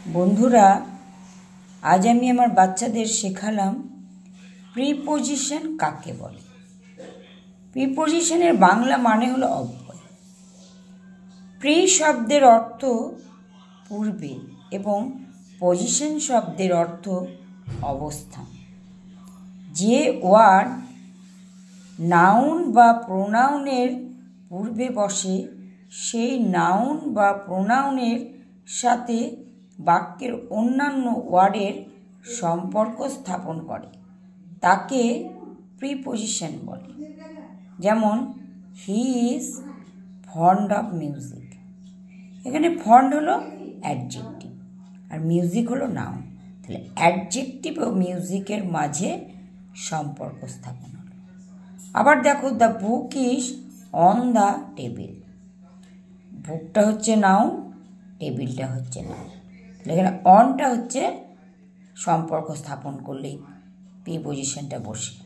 বন্ধুরা, আজ আমি আমার বাচ্চাদের শেখালাম প্রিপোজিশন কাকে বলে। প্রিপোজিশনের বাংলা মানে হলো অব্যয়। প্রি শব্দের অর্থ পূর্বে এবং পজিশন শব্দের অর্থ অবস্থান। যে ওয়ার্ড নাউন বা প্রোনাউনের পূর্বে বসে সেই নাউন বা প্রোনাউনের সাথে বাক্যের অন্যান্য ওয়ার্ডের সম্পর্ক স্থাপন করে তাকে প্রিপোজিশন বলে। যেমন he is fond of music. এখানে ফন্ড হলো অ্যাডজেক্টিভ আর মিউজিক হলো নাউন। তাহলে অ্যাডজেক্টিভ ও মিউজিকের মাঝে সম্পর্ক স্থাপন হলো। আবার দেখো, the book is on the table. বুকটা হচ্ছে নাউন, টেবিলটা হচ্ছে নাউন। এখানে অনটা হচ্ছে সম্পর্ক স্থাপন করলেই প্রিপোজিশনটা বসে।